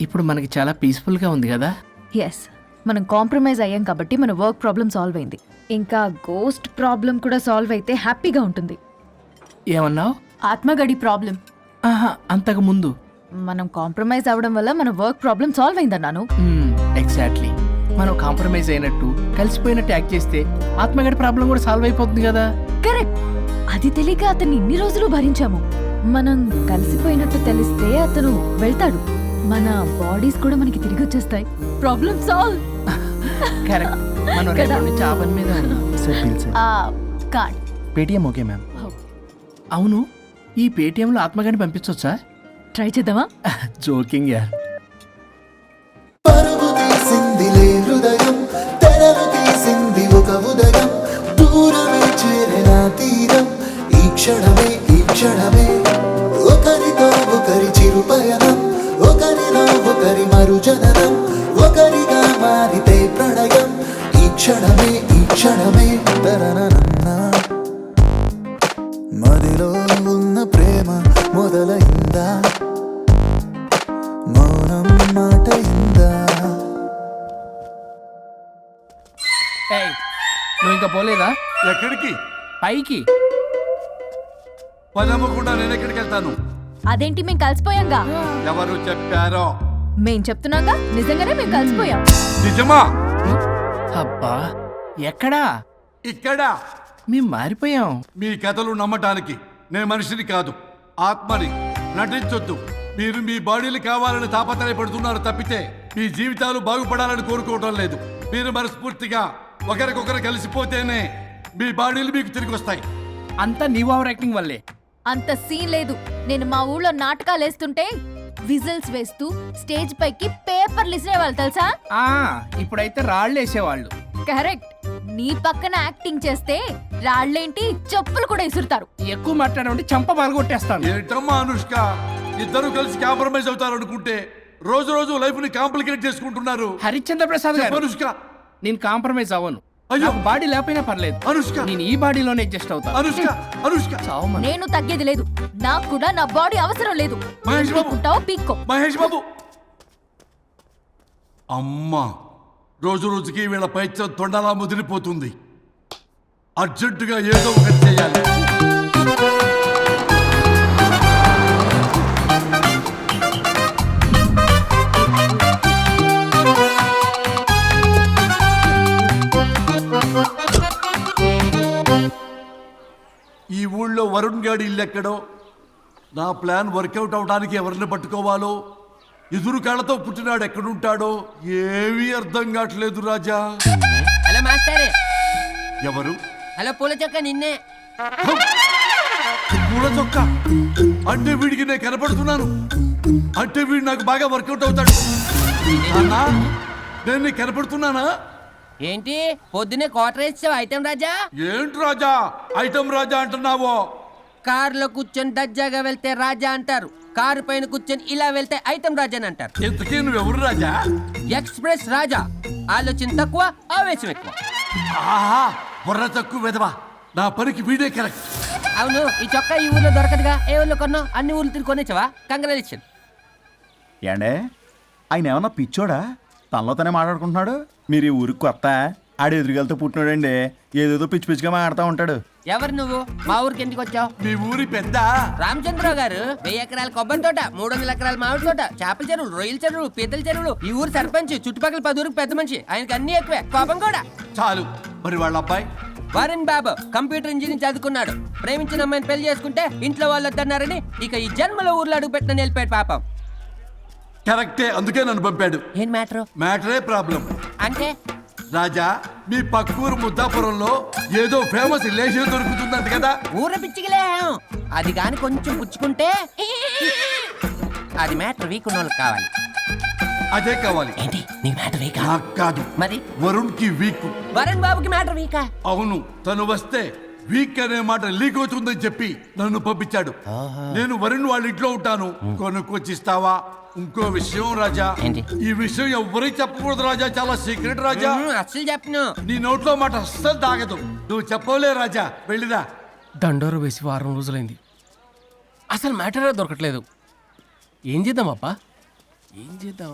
ఇప్పుడు మనకి చాలా పీస్ఫుల్గా ఉంది కదా. ఎస్, మనం కాంప్రమైజ్ అయ్యాం కాబట్టి మన వర్క్ ప్రాబ్లం సాల్వ్ అయింది. ఇంకా గోస్ట్ ప్రాబ్లం కూడా సాల్వ్ అయితే హ్యాపీగా ఉంటుంది. ఏమన్నావు? ఆత్మగడి ప్రాబ్లం అంతకు ముందు. మనం కాంప్రమైజ్ అవ్వడం వల్ల మన వర్క్ ప్రాబ్లం సాల్వ్ అయిందన్నాను. ఎగ్జాక్ట్లీ. మనం కాంప్రమైజ్ అయినట్టు కలిసిపోయినట్టు యాక్ట్ చేస్తే ఆత్మగడి ప్రాబ్లం కూడా సాల్వ్ అయిపోతుంది కదా. కరెక్ట్. అది తెలియక అతన్ని ఇన్ని రోజులు భరించాము. మనం కలిసిపోయినట్టు తెలిస్తే అతను వెళ్తాడు. మన బాడీస్ కూడా మనకి తిరిగి వచ్చేస్తాయి. Problem solve. కరెక్ట్. మనం రేపటి నుంచి ఆ పని మీద ఉన్నాం. Sir bill sir. Card. Paytm okay ma'am. అవును, ఈ పేటిఎంలో ఆత్మగడిని పంపించవచ్చా? ట్రై చేద్దామా? జోకింగ్ యార్. పరుగు తీసిందిలే హృదయం, తెరలు తీసింది ఒక ఉదయం, దూరమే చేరిన తీరం, ఈ క్షణమే ఒకరితో ఒకరి చిరుపయనం, ఒకరిలో ఒకరి మరుజననం, ఒకరిగా మారితే ప్రణయం, ఈ క్షణమే తరనన్నా. మదిలో ఉన్న ప్రేమ మొదలైందా, మౌనం మాట ఇందా. ఏయ్, నువ్వు ఇంకా పోలేదా? ఎక్కడికి? పైకి. పని అమ్మకుండా నేను ఎక్కడికి వెళ్తాను? అదేంటి, మేము కలిసిపోయాంగా. ఎవరు చెప్పారో? మేం చెప్తున్నాగా, నిజంగానే మేము కలిసిపోయాం. నిజమా? అబ్బా, ఎక్కడా? ఇక్కడ. మేము మారిపోయాం. మీ కథలు నమ్మటానికి నేను మనిషిని కాదు, ఆత్మని. నటించొద్దు. మీరు మీ బాడీలు కావాలని తాపత్రయపడుతున్నారు తప్పితే మీ జీవితాలు బాగుపడాలని కోరుకోవడం లేదు. మీరు మనస్ఫూర్తిగా ఒకరికొకరు కలిసిపోతేనే మీ బాడీలు మీకు తిరిగి వస్తాయి. అంతా నీ ఓవర్ యాక్టింగ్ వల్లే. అంత సీన్ లేదు. నేను మా ఊళ్ళో నాటకాలు వేస్తుంటే విజిల్స్ వేస్తూ స్టేజ్ పైకి పేపర్లు ఇసిరేవాళ్ళు తెలుసా? ఇప్పుడైతే రాళ్ళు వేసేవాళ్ళు. కరెక్ట్. నీ పక్కన యాక్టింగ్ చేస్తే రాళ్ళేంటి, చెప్పులు కూడా ఇసురుతారు. ఎక్కువ మాట్లాడమంటే చంప పగలగొట్టేస్తాను. ఏంటమ్మా అనుష్క, ఇద్దరు కలిసి కాంప్రమైజ్ అవుతారు అనుకుంటే రోజు రోజు లైఫ్ ని కాంప్లికేట్ చేసుకుంటున్నారు. హరిశ్చంద్ర ప్రసాద్ గారు, అనుష్క, నేను కాంప్రమైజ్ అవ్వను. అయ్యో. నాకు బాడీ లేకపోయినా పర్లేదు. అనుష్క, నేను ఈ బాడీలోనే అడ్జస్ట్ అవుతాను. అనుష్క, అనుష్క. చావమను. నేను తగ్గేది లేదు. నాకు కూడా నా బాడీ అవసరం లేదు. మహేష్ బాబు. పీక్కుంటావో పీక్కో. మహేష్ బాబు. అమ్మా, రోజు రోజుకి వీళ్ళ పైచ తొండలా ముదిరిపోతుంది. అర్జెంటుగా ఏదో ఒకటి చేయాలి. ఈ ఊళ్ళో వరుణ్ గాడి ఇల్లు ఎక్కడో, నా ప్లాన్ వర్కౌట్ అవడానికి ఎవరిని పట్టుకోవాలో, ఎదురు కాళ్ళతో పుట్టినాడు ఎక్కడుంటాడో ఏమీ అర్థం కావట్లేదు రాజా. Hello master. ఎవరు? హలో పూల చొక్క నిన్నే. పూల చొక్క అంటే వీడికి నేను కనపడుతున్నాను. అంటే వీడు నాకు బాగా వర్కౌట్ అవుతాడు. అన్నా, నేను నీకు కనపడుతున్నానా? ఏంటి పొద్దునే క్వార్టర్ వేసావు ఐటెం రాజా? ఏంటి రాజా ఐటమ్ రాజా అంటున్నావో? కారులో కూర్చొని దజ్జాగా వెళ్తే రాజా అంటారు, కారు పైన కూర్చొని ఇలా వెళ్తే ఐటెం రాజా అని అంటారు. ఇంతకీ నువ్వెవరు రాజా? ఎక్స్ప్రెస్ రాజా. ఆలోచన తక్కువ, ఆవేశం ఎక్కువ. ఆహా, బుర్ర తక్కువ వెదవా. నా పనికి వీడే కరెక్ట్. అవును, ఈ చొక్కా ఈ ఊర్లో దొరకదుగా. ఏ ఊర్లో కొన్నావు? అన్ని ఊర్లు తిరిగి కొనేచ్చావా? కంగ్రాచులేషన్. ఏండే, ఆయన ఏమన్నా పిచ్చోడా? తనలో తనే మాట్లాడుకుంటున్నాడు. మీరు ఈ ఊరికి కొత్త? ఆడు ఎదురుగలతో పుట్టినాడండి, ఏదేదో పిచ్చి పిచ్చిగా మాట్లాడుతూ ఉంటాడు. ఎవరు నువ్వు? మా ఊరికి ఎందుకు వచ్చావు? మీ ఊరి పెద్ద రామచంద్రరావు గారు 1000 ఎకరాల కొబ్బరి తోట, 300 ఎకరాల మామిడి తోట, చేపల చెరువులు, రొయ్యల చెరువులు, పీతల చెరువులు. ఈ ఊరు సర్పంచ్, చుట్టుపక్కల 10 ఊరికి పెద్ద మనిషి. ఆయనకి అన్ని ఎక్కువే, కోపం కూడా. చాలు. మరి వాళ్ళ అబ్బాయి? వరుణ్ బాబు కంప్యూటర్ ఇంజనీరింగ్ చదువుకున్నాడు. ప్రేమించిన అమ్మాయిని పెళ్లి చేసుకుంటే ఇంట్లో వాళ్ళు వద్దన్నారని ఇక ఈ జన్మలో ఊర్లో అడుగు పెట్టిన నిలిపాడు పాపం. కరెక్టే, అందుకే నన్ను పంపాడు. ఏం మ్యాటర్? మ్యాటరే ప్రాబ్లం. అంటే రాజా, మీ పక్కూరు ముద్దాపురంలో ఏదో ఫేమస్ రిలేషన్ దొరుకుతుందంట కదా? ఊర పిచ్చికిలే. అది కాని కొంచెం పుచ్చుకుంటే అది మ్యాటర్ వీక్ ఉన్న వాళ్ళకి కావాలి. అదే కావాలి. ఏంటి నీ మ్యాటర్ వీకా? నాకు కాదు, మరి వరుణ్ కి వీక్. వరుణ్ బాబుకి మ్యాటర్ వీకా? అవును, తను వస్తే వీక్ అనే మాట లీక్ అవుతుందని చెప్పి నన్ను పంపించాడు. నేను వరుణ్ వాళ్ళ ఇంట్లో ఉంటాను, కొనుక్కొచ్చిస్తావా? ఇంకో విషయం రాజా, ఏంటి? ఈ విషయం ఎవరికి చెప్పకూడదు రాజా, చాలా సీక్రెట్ రాజా. అస్సలు చెప్పను. నీ నోట్లో మాట అస్సలు తాగదు. నువ్వు చెప్పవలే రాజా, వెళ్ళిరా. దండోరు వేసి వారం రోజులైంది, అసలు మ్యాటరే దొరకట్లేదు. ఏం చేద్దామప్పా? ఏం చేద్దాం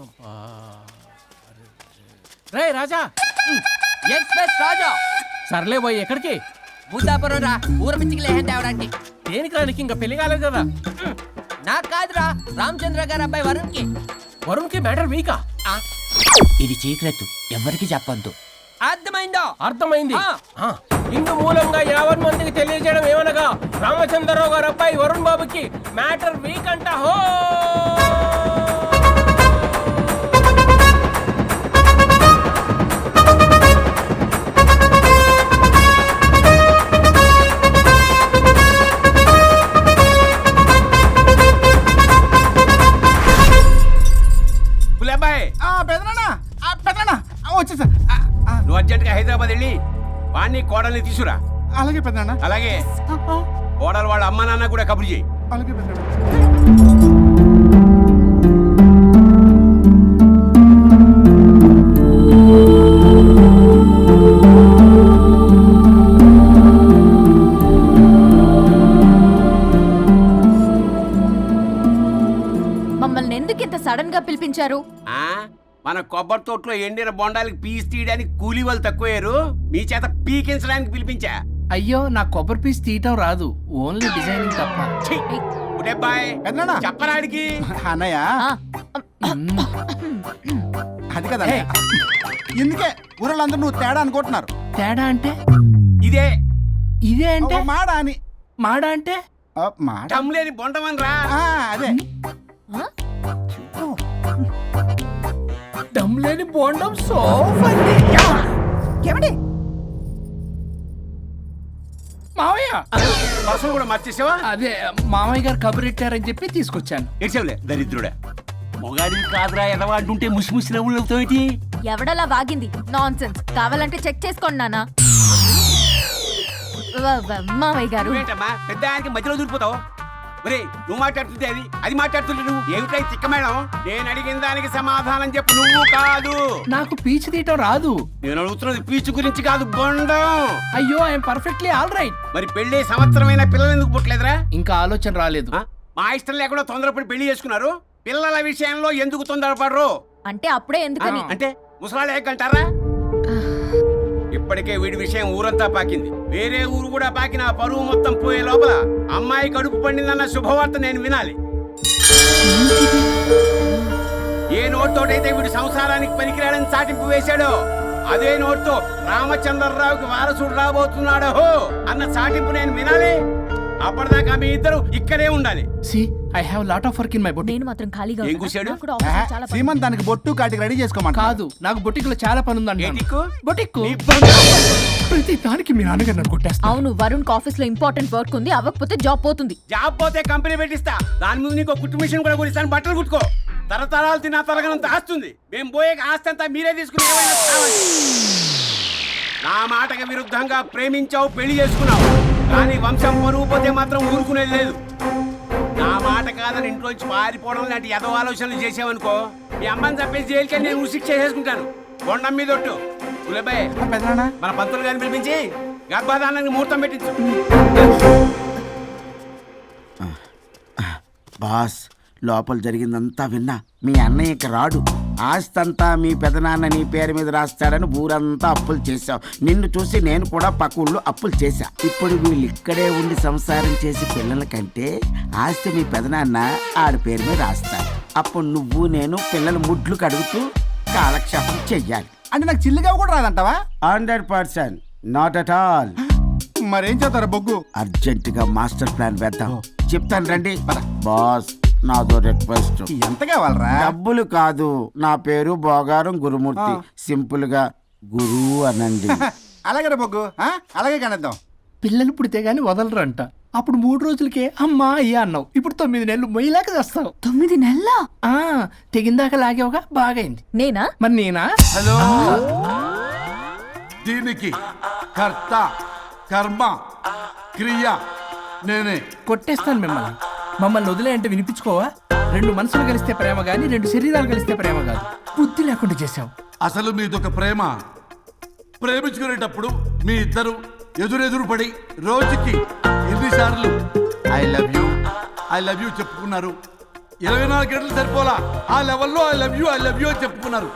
రే రాజా ఎక్స్ప్రెస్ రాజా సర్లే పోయి ఎక్కడికి బుద్ధాపురం రా ఊర పిచ్చికి లేహం తేవడానికి. దేనికి రానికి ఇంకా పెళ్లి కాలేదు కదా నాకు కాదురా రామచంద్ర గారు అబ్బాయి వరుణ్కి. వరుణ్కి మ్యాటర్ వీకా ఇది చీకరెత్తు ఎవరికి చెప్పొద్దు. అర్థమైందో? అర్థమైంది ఆ. ఇందు మూలంగా 50 మందికి తెలియజేయడం ఏమనగా రామచంద్రరావు గారు అబ్బాయి వరుణ్ బాబుకి మ్యాటర్ వీక్ అంట హో. వచ్చేసా. నువ్వు అర్జెంట్గా హైదరాబాద్ వెళ్ళి వాణ్ణి కోడల్ని తీసుకురా. అలాగే పెద్దనా. అలాగే కోడలు వాళ్ళ అమ్మ నాన్న కూడా కబురు చేయి. అలాగే పెద్దనా. మమ్మల్ని ఎందుకు ఇంత సడన్ గా పిలిపించారు? ఆ మన కొబ్బరి తోటలో ఎండిన బొండాలకి పీస్ తీయడానికి కూలీ వాళ్ళు తక్కువయ్యారు, మీ చేత పీకించడానికి పిలిపించా. అయ్యో నా కొబ్బరి పీస్ తీయటం రాదు, ఓన్లీ డిజైనింగ్ తప్ప. ఉడబ్బాయ్ పెద్దనా. చెప్పరాడికి. అన్నయ్య ఆ, అది కదా ఎందుకే ఊరలందరూ నువ్వు తేడా అనుకుంటున్నారు. తేడా అంటే ఇదే ఇదే అంటే మాడ అని. మాడ అంటే మాట టమ్లేని బొండమని రా. అదే దమ్ లేని బోండం సో ఏమండి మావయ్య పర్సలు కూడా మార్చేసావా? అదే మామయ్య గారు కబురెట్టారని చెప్పి తీసుకొచ్చాను. ఏడ్చావులే దరిద్రుడా. మొగాడి కాదురా ఎదవా అంటుంటే ముసిముసి నవ్వులు అవుతావేటి? ఎవడలా వాగింది? నాన్సెన్స్. కావాలంటే చెక్ చేసుకోండి నాన్న. మావయ్య గారు నువ్వేంటమ్మా పెద్ద ఆయనకి మధ్యలో దూరిపోతావు? ఒరే నువ్వు మాట్లాడుతుంటే అది అది మాట్లాడుతుంటే నువ్వు ఏమిటై తిక్క మేడం? నేను అడిగిన దానికి సమాధానం చెప్పు. నువ్వు కాదు. నాకు పీచు తీయటం రాదు. నేను అడుగుతున్నది పీచు గురించి కాదు, బొండం. అయ్యో ఐఎమ్ పర్ఫెక్ట్లీ ఆల్ రైట్. మరి పెళ్లి సంవత్సరమైన పిల్లలు ఎందుకు పుట్టలేదురా? ఇంకా ఆలోచన రాలేదు. ఆ? మా ఇష్టం లేకుండా తొందరపడి పెళ్లి చేసుకున్నారు. పిల్లల విషయంలో ఎందుకు తొందరపడరు? అంటే అప్పుడే ఎందుకని? అంటే ముసలాళ్ళు ఏకంటారా? ఇప్పటికే వీడి విషయం ఊరంతా పాకింది. వేరే ఊరు కూడా పాకిన పరువు మొత్తం పోయే లోపల అమ్మాయి కడుపు పండిందన్న శుభవార్త నేను వినాలి. ఏ నోట్తోటైతే వీడు సంసారానికి పనికిరాడని చాటింపు వేశాడో అదే నోట్తో రామచంద్రరావుకి వారసుడు రాబోతున్నాడో అన్న చాటింపు నేను వినాలి. అప్పటిదాకా మీ ఇద్దరు ఇక్కడే ఉండాలి. See I have lot of work in my boutique. నేను మాత్రం ఖాళీగా ఏం ఉన్నానా? కూశాడు? నాకు కూడా ఆఫీస్లో చాలా పని. సీమన్ దానికి బొట్టు కాటికి రెడీ చేసుకోమంట. కాదు నాకు బొటిక్ లో చాలా పని ఉందండి. ఏటిక్కు? బొటిక్ నీ ప్రతి దానికి మీ నాన్నగారు నన్ను కొట్టేస్తా. అవును, వరుణ్ ఆఫీస్ లో ఇంపార్టెంట్ వర్క్ ఉంది, అవ్వకపోతే జాబ్ పోతుంది. జాబ్ పోతే కంపెనీ పెట్టిస్తా. దాని ముందు నీకు కుట్టు మిషన్ కూడా కురిస్తాను. బట్టలు కుట్టుకో. తరతరాలు తిన్నా తరగనంత ఆస్తుంది. మేము పోయే ఆస్తి అంతా మీరే తీసుకుని ఏమైనా కావాలి. నా మాటకి విరుద్ధంగా ప్రేమించావు, పెళ్లి చేసుకున్నావు. కానీ వంశం పరువు పోతే మాత్రం ఊరుకునేది లేదు. నా మాట కాదని ఇంట్లోంచి పారిపోవడం లాంటి ఎదవ ఆలోచనలు చేసావనుకో, మీ అమ్మని చంపేసి జైలుకి నేను ఉసిక్ చేసుకుంటాను. కొండం మీద ఒట్టు. గులేబాయ్ పెద్దనా మన పంతులు గారిని పిలిపించి గర్భధానానికి ముహూర్తం పెట్టించు. బాస్ లోపల జరిగిందంతా విన్నా. మీ అన్నయ్య ఇక రాడు. ఆస్తంతా మీ పెదనాన్న నీ పేరు మీద రాస్తాడని ఊరంతా అప్పులు చేశావు. నిన్ను చూసి నేను కూడా పక్క ఊళ్ళో అప్పులు చేశా. ఇప్పుడు వీళ్ళు ఇక్కడే ఉండి సంసారం చేసి పిల్లల కంటే ఆస్తి మీ పెదనాన్న ఆడి పేరు మీద రాస్తాడు. అప్పుడు నువ్వు నేను పిల్లల ముడ్లు కడుగుతూ కాలక్షేపం చెయ్యాలి. అంటే నాకు చిల్లిగా కూడా రాదంటావా? 100%. Not at all. మరేం చేస్తారా బొగ్గు? అర్జెంటుగా మాస్టర్ ప్లాన్ వేద్దాం. చెప్తాను రండి. బాస్ నాదో రిక్వెస్ట్. ఎంత కావాలరా? డబ్బులు కాదు, నా పేరు బోగారం గురుమూర్తి. సింపుల్ గా గురు అనండి. అలాగే రా బొగ్గు, అలాగే కనేద్దాం. పిల్లలు పుడితే గానీ వదలరంట. అప్పుడు 3 రోజులకే అమ్మా అయ్యా అన్నావు. ఇప్పుడు 9 నెలలు మొయ్యలాగా చేస్తావు. 9 నెలల తెగిందాక లాగేవగా బాగైంది. నేనా? మరి నేనా? హలో. దీనికి కర్త కర్మ క్రియ నేనే. కొట్టేస్తాను మిమ్మల్ని. మమ్మల్ని వదిలే అంటే వినిపించుకోవా? 2 మనసులు కలిస్తే ప్రేమ గాని 2 శరీరాలు కలిస్తే ప్రేమ కాదు. బుద్ధి లేకుండా చేసావు. అసలు మీదొక ప్రేమ. ప్రేమించుకునేటప్పుడు మీ ఇద్దరు ఎదురెదురు పడి రోజుకి ఎన్నిసార్లు ఐ లవ్ యూ చెప్పుకున్నారు. 24 గంటలు సరిపోలా ఆ లెవెల్లో ఐ లవ్ యూ అని చెప్పుకున్నారు.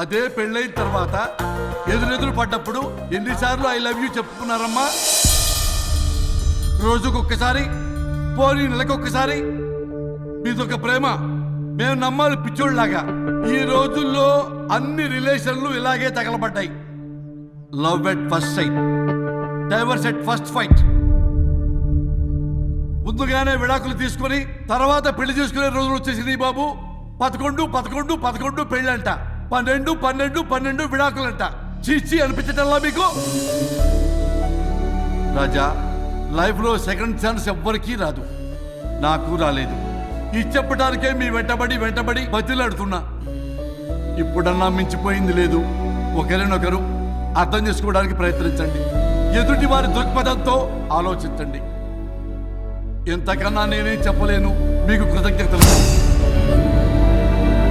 అదే పెళ్ళైన తర్వాత ఎదురెదురు పడ్డప్పుడు ఎన్నిసార్లు ఐ లవ్ యూ చెప్పుకున్నారమ్మా? రోజుకొక్కసారి, పోనీ నెలకొక్కసారి. మీదొక ప్రేమ మేము నమ్మాలి పిచ్చోళ్ళలాగా. ఈ రోజుల్లో అన్ని రిలేషన్లు ఇలాగే తగలబడ్డాయి. Love at first sight, divorce at first fight. ముందుగానే విడాకులు తీసుకొని తర్వాత పెళ్లి చేసుకునే రోజులు వచ్చేసింది బాబు. 11 పెళ్ళంట, 12 విడాకులంట. చీచి అనిపించటల్లా మీకు? రాజా, లైఫ్లో సెకండ్ ఛాన్స్ ఎవ్వరికీ రాదు, నాకు రాలేదు. ఈ చెప్పడానికే మీ వెంటబడి బతిలాడుతున్నా. ఇప్పుడన్నా మించిపోయింది లేదు. ఒకరినొకరు అర్థం చేసుకోవడానికి ప్రయత్నించండి. ఎదుటి వారి దృక్పథంతో ఆలోచించండి. ఎంతకన్నా నేనేం చెప్పలేను. మీకు కృతజ్ఞతలు.